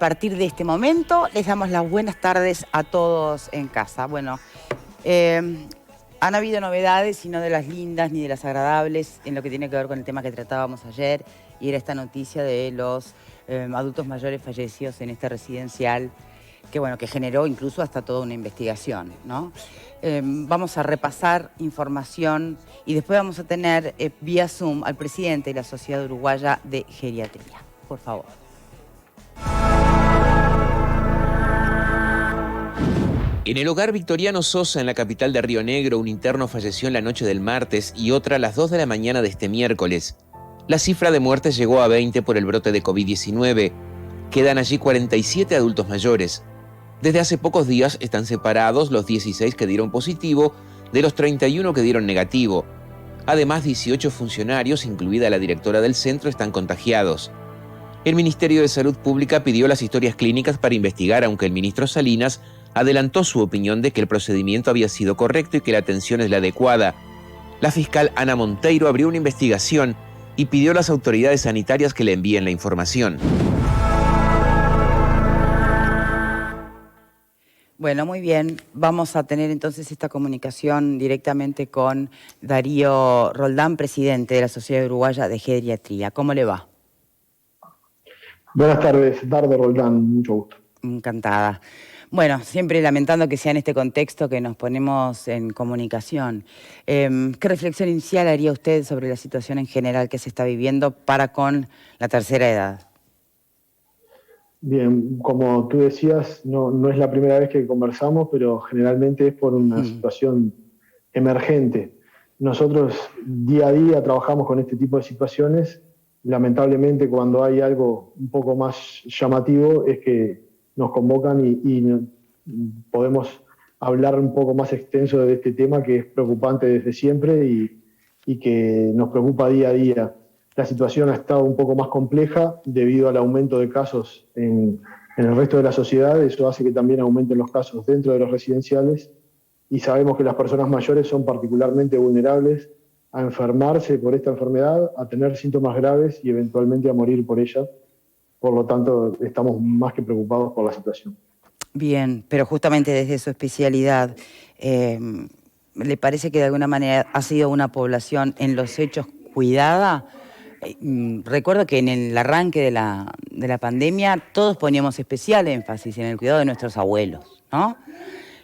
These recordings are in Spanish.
partir de este momento les damos las buenas tardes a todos en casa. Bueno, han habido novedades y no de las lindas ni de las agradables en lo que tiene que ver con el tema que tratábamos ayer, y era esta noticia de los adultos mayores fallecidos en este residencial que, bueno, que generó incluso hasta toda una investigación, ¿no? Vamos a repasar información y después vamos a tener vía Zoom al presidente de la Sociedad Uruguaya de Geriatría. Por favor. En el hogar Victoriano Sosa, en la capital de Río Negro, un interno falleció en la noche del martes y otra a las 2 de la mañana de este miércoles. La cifra de muertes llegó a 20 por el brote de COVID-19. Quedan allí 47 adultos mayores. Desde hace pocos días están separados los 16 que dieron positivo de los 31 que dieron negativo. Además, 18 funcionarios, incluida la directora del centro, están contagiados. El Ministerio de Salud Pública pidió las historias clínicas para investigar, aunque el ministro Salinas adelantó su opinión de que el procedimiento había sido correcto y que la atención es la adecuada. La fiscal Ana Monteiro abrió una investigación y pidió a las autoridades sanitarias que le envíen la información. Bueno, muy bien. Vamos a tener entonces esta comunicación directamente con Darío Roldán, presidente de la Sociedad Uruguaya de Geriatría. ¿Cómo le va? Buenas tardes, Dardo Roldán, mucho gusto. Encantada. Bueno, siempre lamentando que sea en este contexto que nos ponemos en comunicación. ¿Qué reflexión inicial haría usted sobre la situación en general que se está viviendo para con la tercera edad? Bien, como tú decías, no es la primera vez que conversamos, pero generalmente es por una situación emergente. Nosotros día a día trabajamos con este tipo de situaciones. Lamentablemente, cuando hay algo un poco más llamativo, es que nos convocan y podemos hablar un poco más extenso de este tema, que es preocupante desde siempre y que nos preocupa día a día. La situación ha estado un poco más compleja debido al aumento de casos en el resto de la sociedad. Eso hace que también aumenten los casos dentro de los residenciales, y sabemos que las personas mayores son particularmente vulnerables a enfermarse por esta enfermedad, a tener síntomas graves y eventualmente a morir por ella. Por lo tanto, estamos más que preocupados por la situación. Bien, pero justamente desde su especialidad, ¿le parece que de alguna manera ha sido una población en los hechos cuidada? Recuerdo que en el arranque de la pandemia todos poníamos especial énfasis en el cuidado de nuestros abuelos, ¿no?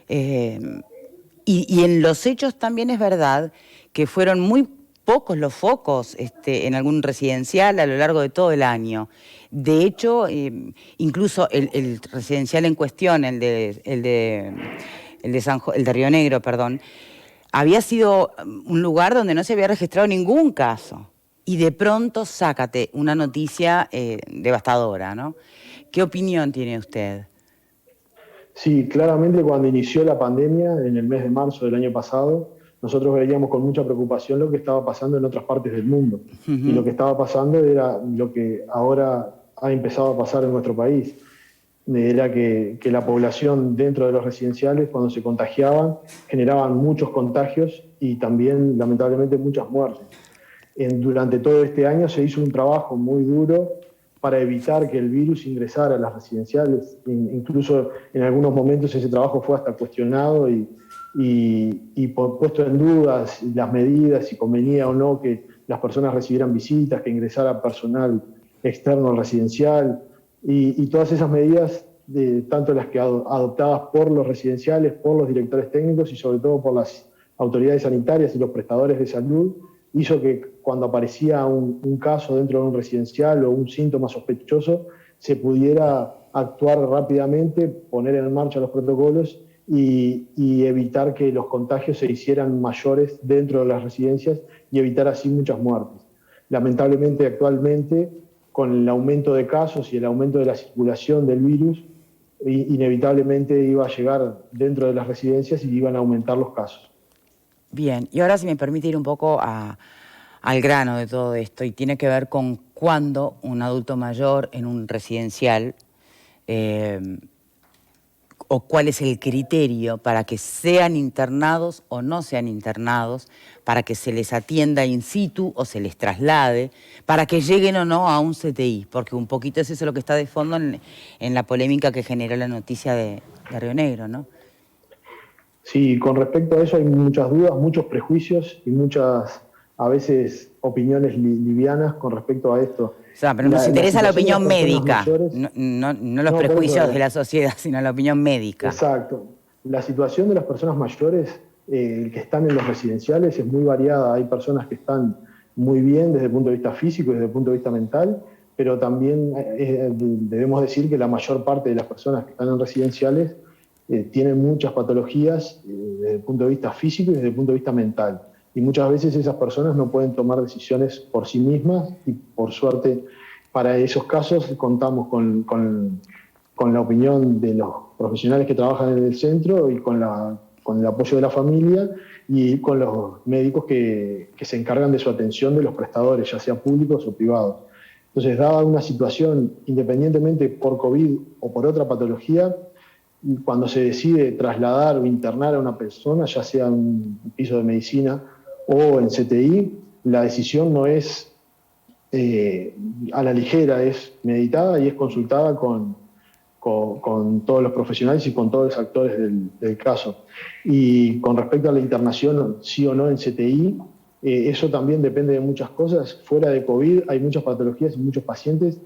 Y en los hechos también es verdad que fueron muy pocos los focos en algún residencial a lo largo de todo el año. De hecho, incluso el residencial en cuestión, el de Río Negro, perdón, había sido un lugar donde no se había registrado ningún caso. Y de pronto, sácate una noticia devastadora, ¿no? ¿Qué opinión tiene usted? Sí, claramente cuando inició la pandemia, en el mes de marzo del año pasado, nosotros veíamos con mucha preocupación lo que estaba pasando en otras partes del mundo. Y lo que estaba pasando era lo que ahora ha empezado a pasar en nuestro país. Era que la población dentro de los residenciales, cuando se contagiaban, generaban muchos contagios y también, lamentablemente, muchas muertes. Durante todo este año se hizo un trabajo muy duro para evitar que el virus ingresara a las residenciales. Incluso en algunos momentos ese trabajo fue hasta cuestionado y puesto en dudas las medidas, si convenía o no que las personas recibieran visitas, que ingresara personal externo al residencial, y todas esas medidas, tanto las que adoptadas por los residenciales, por los directores técnicos y sobre todo por las autoridades sanitarias y los prestadores de salud, hizo que cuando aparecía un caso dentro de un residencial o un síntoma sospechoso, se pudiera actuar rápidamente, poner en marcha los protocolos y evitar que los contagios se hicieran mayores dentro de las residencias y evitar así muchas muertes. Lamentablemente, actualmente, con el aumento de casos y el aumento de la circulación del virus, inevitablemente iba a llegar dentro de las residencias y iban a aumentar los casos. Bien, y ahora si me permite ir un poco al grano de todo esto, y tiene que ver con cuándo un adulto mayor en un residencial o cuál es el criterio para que sean internados o no sean internados, para que se les atienda in situ o se les traslade, para que lleguen o no a un CTI, porque un poquito es eso lo que está de fondo en la polémica que generó la noticia de Río Negro, ¿no? Sí, con respecto a eso hay muchas dudas, muchos prejuicios y muchas, a veces, opiniones livianas con respecto a esto. O sea, pero nos interesa la opinión médica, mayores, no los prejuicios de la sociedad, sino la opinión médica. Exacto. La situación de las personas mayores que están en los residenciales es muy variada. Hay personas que están muy bien desde el punto de vista físico y desde el punto de vista mental, pero también debemos decir que la mayor parte de las personas que están en residenciales tienen muchas patologías desde el punto de vista físico y desde el punto de vista mental. Y muchas veces esas personas no pueden tomar decisiones por sí mismas y, por suerte, para esos casos contamos con la opinión de los profesionales que trabajan en el centro y con el apoyo de la familia y con los médicos que se encargan de su atención de los prestadores, ya sea públicos o privados. Entonces, dada una situación, independientemente por COVID o por otra patología, cuando se decide trasladar o internar a una persona, ya sea en un piso de medicina o en CTI, la decisión no es a la ligera, es meditada y es consultada con todos los profesionales y con todos los actores del caso. Y con respecto a la internación, sí o no en CTI, eso también depende de muchas cosas. Fuera de COVID hay muchas patologías y muchos pacientes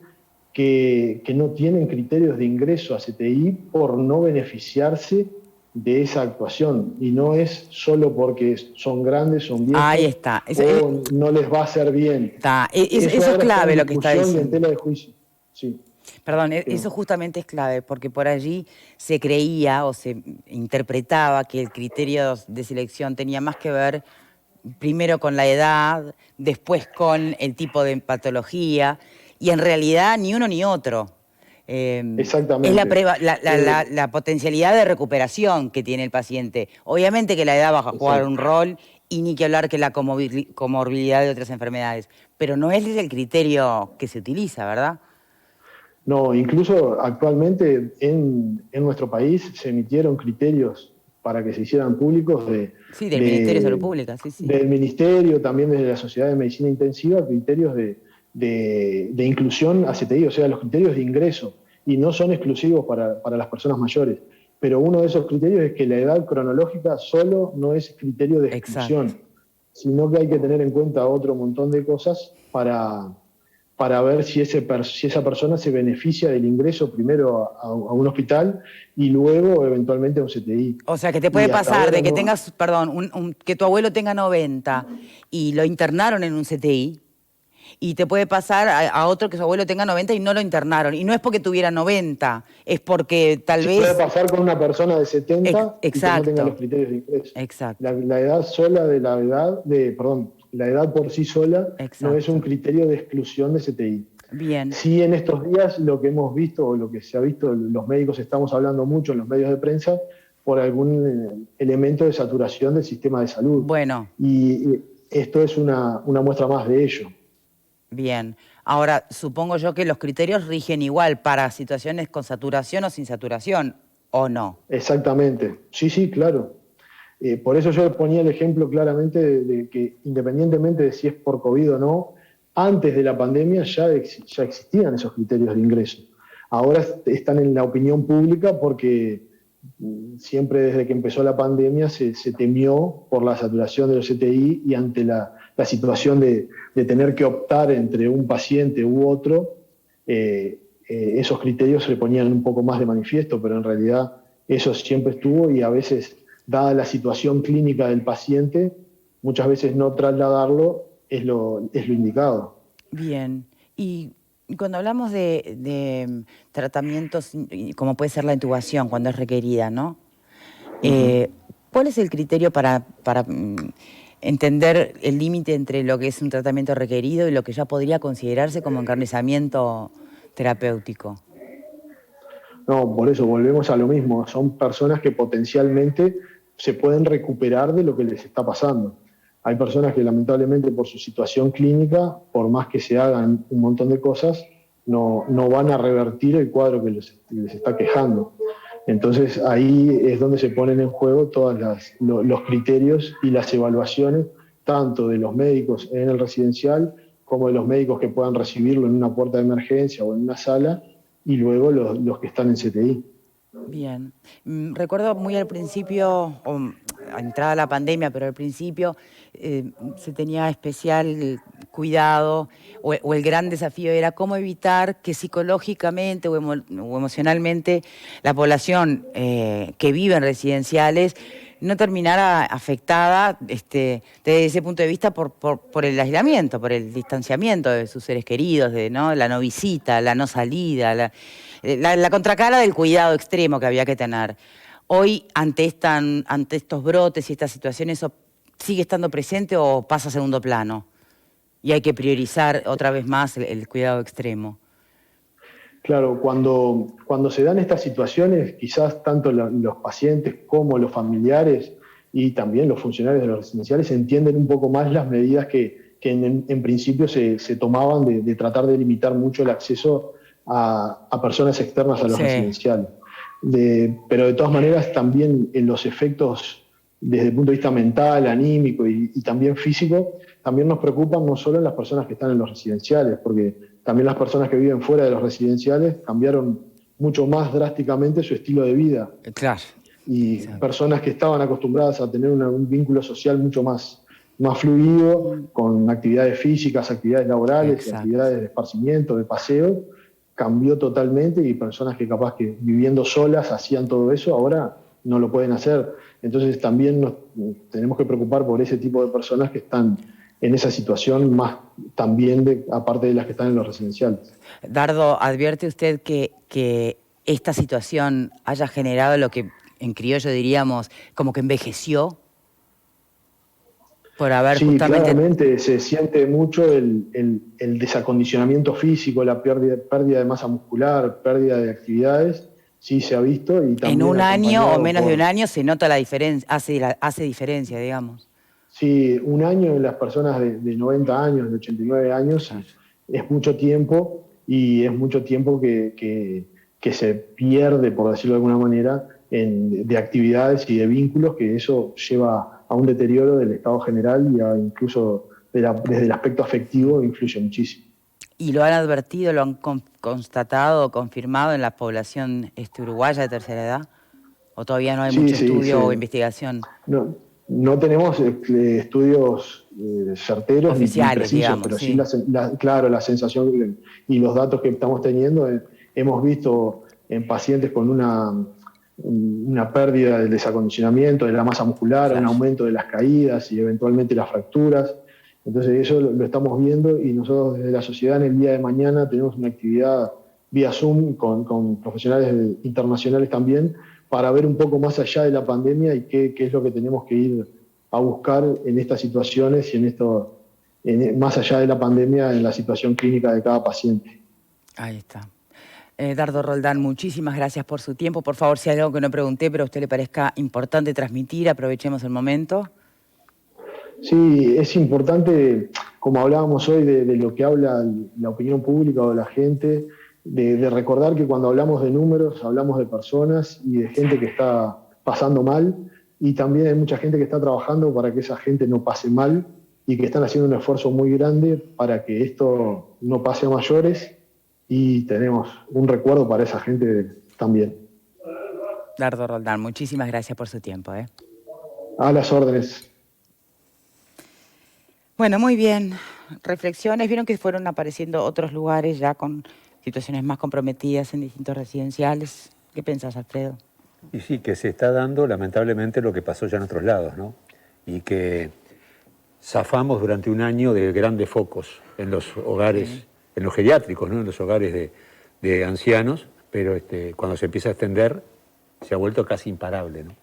que no tienen criterios de ingreso a CTI por no beneficiarse de esa actuación. Y no es solo porque son grandes, son viejos, ahí está. o no les va a hacer bien. Eso es clave lo que está diciendo. En tela de juicio. Sí. Perdón, eso justamente es clave, porque por allí se creía o se interpretaba que el criterio de selección tenía más que ver primero con la edad, después con el tipo de patología, y en realidad ni uno ni otro. Exactamente. Es la potencialidad de recuperación que tiene el paciente. Obviamente que la edad va a jugar un rol, y ni que hablar que la comorbilidad de otras enfermedades, pero no es el criterio que se utiliza, ¿verdad? No, incluso actualmente en nuestro país se emitieron criterios para que se hicieran públicos del Ministerio de Salud Pública, sí. Del Ministerio, también desde la Sociedad de Medicina Intensiva, criterios de inclusión a CTI, o sea, los criterios de ingreso, y no son exclusivos para las personas mayores. Pero uno de esos criterios es que la edad cronológica solo no es criterio de exclusión, sino que hay que tener en cuenta otro montón de cosas para ver si esa persona se beneficia del ingreso primero a un hospital y luego eventualmente a un CTI. O sea, que te puede pasar de que tengas, que tu abuelo tenga 90 y lo internaron en un CTI, y te puede pasar a otro que su abuelo tenga 90 y no lo internaron. Y no es porque tuviera 90, es porque tal vez... Puede pasar con una persona de 70 y que no tenga los criterios de ingreso. Exacto. La edad sola la edad por sí sola no es un criterio de exclusión de CTI. Bien. Sí, en estos días lo que hemos visto, o lo que se ha visto, los médicos estamos hablando mucho en los medios de prensa por algún elemento de saturación del sistema de salud. Bueno. Y esto es una muestra más de ello. Bien. Ahora, supongo yo que los criterios rigen igual para situaciones con saturación o sin saturación, ¿o no? Exactamente. Sí, claro. Por eso yo ponía el ejemplo claramente de que independientemente de si es por COVID o no, antes de la pandemia ya existían esos criterios de ingreso. Ahora están en la opinión pública porque siempre desde que empezó la pandemia se temió por la saturación de los CTI y ante la situación de tener que optar entre un paciente u otro, esos criterios se ponían un poco más de manifiesto, pero en realidad eso siempre estuvo y a veces, dada la situación clínica del paciente, muchas veces no trasladarlo es lo indicado. Bien. Y cuando hablamos de tratamientos, como puede ser la intubación cuando es requerida, ¿no? ¿Cuál es el criterio para entender el límite entre lo que es un tratamiento requerido y lo que ya podría considerarse como encarnizamiento terapéutico? No, por eso volvemos a lo mismo. Son personas que potencialmente se pueden recuperar de lo que les está pasando. Hay personas que lamentablemente por su situación clínica, por más que se hagan un montón de cosas, no van a revertir el cuadro que les está quejando. Entonces ahí es donde se ponen en juego todos los criterios y las evaluaciones, tanto de los médicos en el residencial como de los médicos que puedan recibirlo en una puerta de emergencia o en una sala, y luego los que están en CTI. Bien. Recuerdo muy al principio, a entrada la pandemia, pero al principio se tenía especial cuidado o el gran desafío era cómo evitar que psicológicamente o emocionalmente la población que vive en residenciales no terminara afectada desde ese punto de vista por el aislamiento, por el distanciamiento de sus seres queridos, ¿no? La no visita, la no salida, la contracara del cuidado extremo que había que tener. Hoy, ante estos brotes y estas situaciones, ¿eso sigue estando presente o pasa a segundo plano? Y hay que priorizar otra vez más el cuidado extremo. Claro, cuando se dan estas situaciones, quizás tanto los pacientes como los familiares y también los funcionarios de los residenciales entienden un poco más las medidas que en principio se tomaban de tratar de limitar mucho el acceso a personas externas a los residenciales. Pero de todas maneras también en los efectos desde el punto de vista mental, anímico y también físico, también nos preocupan no solo en las personas que están en los residenciales, porque también las personas que viven fuera de los residenciales cambiaron mucho más drásticamente su estilo de vida. Claro. Y personas que estaban acostumbradas a tener un vínculo social mucho más fluido, con actividades físicas, actividades laborales, actividades de esparcimiento, de paseo, cambió totalmente, y personas que capaz que viviendo solas hacían todo eso, ahora no lo pueden hacer. Entonces también nos tenemos que preocupar por ese tipo de personas que están en esa situación, más también aparte de las que están en los residenciales. Dardo, ¿advierte usted que esta situación haya generado lo que en criollo diríamos como que envejeció? Por haber sí, justamente... claramente se siente mucho el desacondicionamiento físico, la pérdida de masa muscular, pérdida de actividades, sí se ha visto. Y también en un año o menos de un año se nota la diferencia, hace diferencia, digamos. Sí, un año en las personas de 90 años, de 89 años, claro, es mucho tiempo, y es mucho tiempo que se pierde, por decirlo de alguna manera, de actividades y de vínculos, que eso lleva a un deterioro del estado general y incluso desde el aspecto afectivo influye muchísimo. ¿Y lo han advertido, lo han constatado, confirmado en la población uruguaya de tercera edad? ¿O todavía no hay mucho estudio o investigación? No tenemos estudios certeros oficiales, ni precisos, digamos, pero sí, claro, la sensación y los datos que estamos teniendo, hemos visto en pacientes con una pérdida del desacondicionamiento de la masa muscular, claro, un aumento de las caídas y eventualmente las fracturas. Entonces eso lo estamos viendo, y nosotros desde la sociedad en el día de mañana tenemos una actividad vía Zoom con profesionales internacionales también, para ver un poco más allá de la pandemia y qué es lo que tenemos que ir a buscar en estas situaciones y más allá de la pandemia, en la situación clínica de cada paciente. Ahí está. Dardo Roldán, muchísimas gracias por su tiempo. Por favor, si hay algo que no pregunté, pero a usted le parezca importante transmitir, aprovechemos el momento. Sí, es importante, como hablábamos hoy, de lo que habla la opinión pública o la gente, de recordar que cuando hablamos de números, hablamos de personas y de gente que está pasando mal, y también hay mucha gente que está trabajando para que esa gente no pase mal, y que están haciendo un esfuerzo muy grande para que esto no pase a mayores, y tenemos un recuerdo para esa gente también. Dardo Roldán, muchísimas gracias por su tiempo. A las órdenes. Bueno, muy bien. Reflexiones. Vieron que fueron apareciendo otros lugares ya con situaciones más comprometidas en distintos residenciales. ¿Qué pensás, Alfredo? Y sí, que se está dando lamentablemente lo que pasó ya en otros lados, ¿no? Y que zafamos durante un año de grandes focos en los hogares, en los geriátricos, ¿no? En los hogares de ancianos, pero cuando se empieza a extender se ha vuelto casi imparable, ¿no?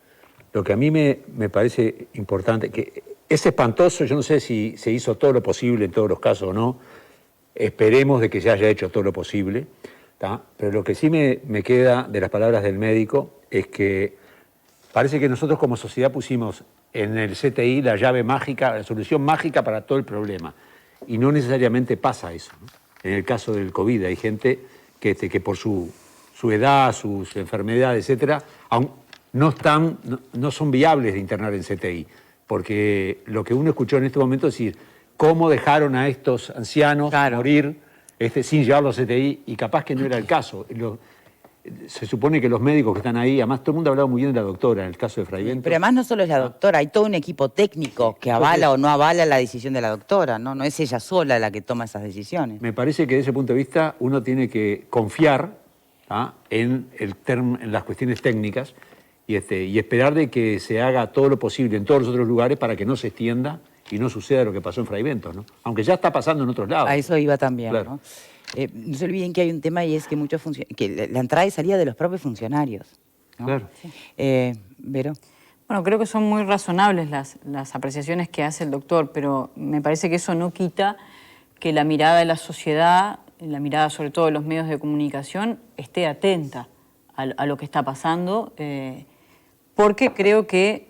Lo que a mí me parece importante, que es espantoso, yo no sé si se hizo todo lo posible en todos los casos o no, esperemos de que se haya hecho todo lo posible, ¿tá? Pero lo que sí me queda de las palabras del médico es que parece que nosotros como sociedad pusimos en el CTI la llave mágica, la solución mágica para todo el problema, y no necesariamente pasa eso, ¿no? En el caso del COVID hay gente que por su su edad, sus enfermedades, etcétera, no son viables de internar en CTI. Porque lo que uno escuchó en este momento es decir, cómo dejaron a estos ancianos morir sin llevarlos a CTI, y capaz que no era el caso. Se supone que los médicos que están ahí, además todo el mundo ha hablado muy bien de la doctora en el caso de Fraiventos. Pero además no solo es la doctora, hay todo un equipo técnico que avala o no avala la decisión de la doctora, ¿no? No es ella sola la que toma esas decisiones. Me parece que desde ese punto de vista uno tiene que confiar en las cuestiones técnicas y esperar de que se haga todo lo posible en todos los otros lugares para que no se extienda y no suceda lo que pasó en Fraiventos, ¿no? Aunque ya está pasando en otros lados. A eso iba también, claro. ¿no? No se olviden que hay un tema y es que la entrada y salida de los propios funcionarios, ¿no? Claro. Vero. Bueno, creo que son muy razonables las apreciaciones que hace el doctor, pero me parece que eso no quita que la mirada de la sociedad, la mirada sobre todo de los medios de comunicación, esté atenta a lo que está pasando, porque creo que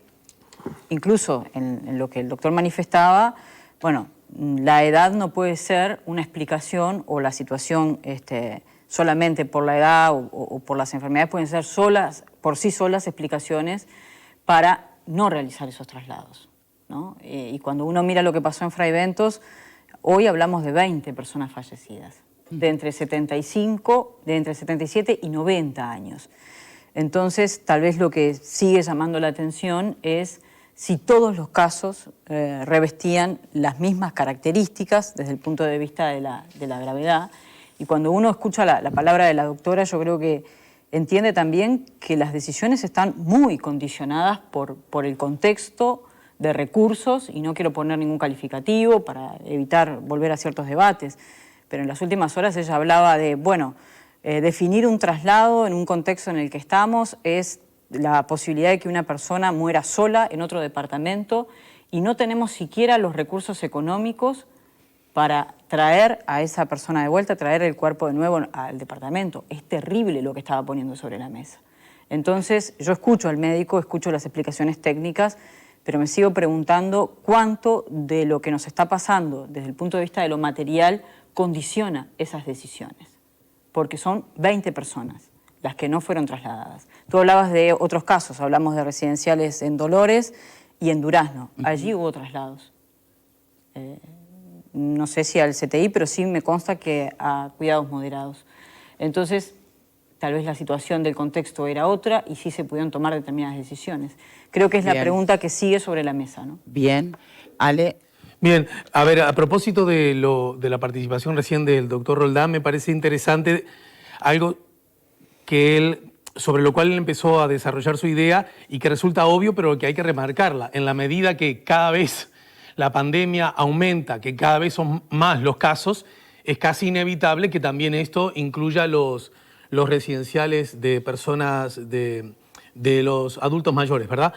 incluso en lo que el doctor manifestaba, bueno, la edad no puede ser una explicación, o la situación solamente por la edad o por las enfermedades pueden ser por sí solas explicaciones para no realizar esos traslados, ¿no? Y cuando uno mira lo que pasó en Fraiventos, hoy hablamos de 20 personas fallecidas, de entre 77 y 90 años. Entonces, tal vez lo que sigue llamando la atención es si todos los casos revestían las mismas características desde el punto de vista de la gravedad. Y cuando uno escucha la palabra de la doctora, yo creo que entiende también que las decisiones están muy condicionadas por el contexto de recursos, y no quiero poner ningún calificativo para evitar volver a ciertos debates, pero en las últimas horas ella hablaba de, bueno, definir un traslado en un contexto en el que estamos es la posibilidad de que una persona muera sola en otro departamento y no tenemos siquiera los recursos económicos para traer a esa persona de vuelta, traer el cuerpo de nuevo al departamento. Es terrible lo que estaba poniendo sobre la mesa. Entonces, yo escucho al médico, escucho las explicaciones técnicas, pero me sigo preguntando cuánto de lo que nos está pasando desde el punto de vista de lo material condiciona esas decisiones. Porque son 20 personas las que no fueron trasladadas. Tú hablabas de otros casos, hablamos de residenciales en Dolores y en Durazno. Allí hubo traslados. No sé si al CTI, pero sí me consta que a cuidados moderados. Entonces, tal vez la situación del contexto era otra y sí se pudieron tomar determinadas decisiones. Creo que es la pregunta que sigue sobre la mesa, ¿no? Bien. Ale. Bien, a ver, a propósito de la participación recién del doctor Roldán, me parece interesante algo sobre lo cual él empezó a desarrollar su idea y que resulta obvio, pero que hay que remarcarla. En la medida que cada vez la pandemia aumenta, que cada vez son más los casos, es casi inevitable que también esto incluya los residenciales de personas, de los adultos mayores, ¿verdad?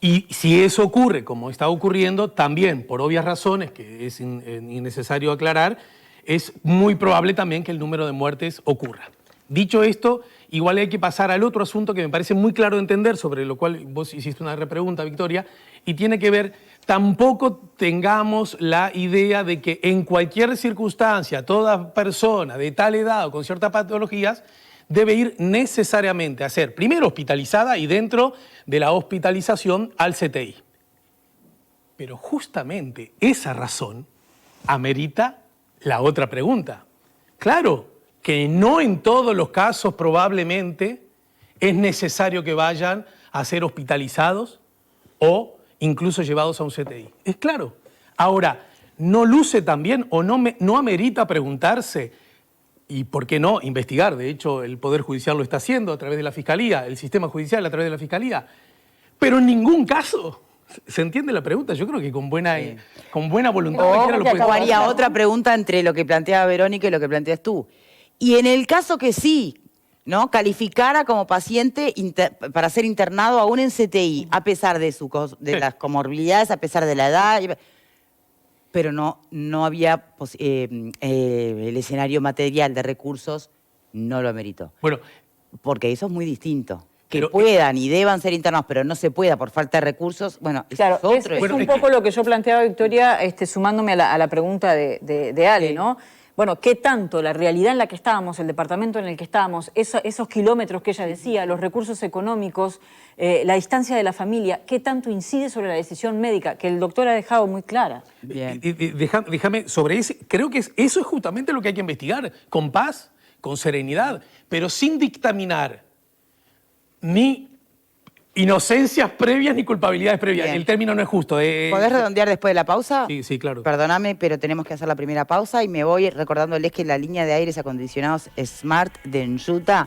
Y si eso ocurre, como está ocurriendo, también, por obvias razones, que es innecesario aclarar, es muy probable también que el número de muertes ocurra. Dicho esto, igual hay que pasar al otro asunto que me parece muy claro de entender, sobre lo cual vos hiciste una repregunta, Victoria, y tiene que ver, tampoco tengamos la idea de que en cualquier circunstancia, toda persona de tal edad o con ciertas patologías debe ir necesariamente a ser primero hospitalizada y dentro de la hospitalización al CTI. Pero justamente esa razón amerita la otra pregunta. Claro que no en todos los casos probablemente es necesario que vayan a ser hospitalizados o incluso llevados a un CTI. Es claro. Ahora, ¿no luce también o no amerita preguntarse, y por qué no investigar? De hecho, el Poder Judicial lo está haciendo a través de la Fiscalía, el sistema judicial a través de la Fiscalía. Pero en ningún caso, ¿se entiende la pregunta? Yo creo que con buena voluntad cualquiera lo puede hacer. Haría otra pregunta entre lo que planteaba Verónica y lo que planteas tú. Y en el caso que sí, ¿no?, calificara como paciente para ser internado aún en CTI, a pesar de las comorbilidades, a pesar de la edad, pero no había el escenario material de recursos, no lo ameritó. Bueno, porque eso es muy distinto. Que puedan y deban ser internados, pero no se pueda por falta de recursos, bueno, claro, es un poco lo que yo planteaba, Victoria, sumándome a la pregunta de Ale, ¿no? bueno, qué tanto la realidad en la que estábamos, el departamento en el que estábamos, esos kilómetros que ella decía, los recursos económicos, la distancia de la familia, qué tanto incide sobre la decisión médica, que el doctor ha dejado muy clara. Bien. Déjame sobre ese, creo que eso es justamente lo que hay que investigar, con paz, con serenidad, pero sin dictaminar ni inocencias previas ni culpabilidades previas. Bien. El término no es justo. ¿Podés redondear después de la pausa? Sí, sí, claro. Perdóname, pero tenemos que hacer la primera pausa y me voy recordándoles que la línea de aires acondicionados Smart de Enjuta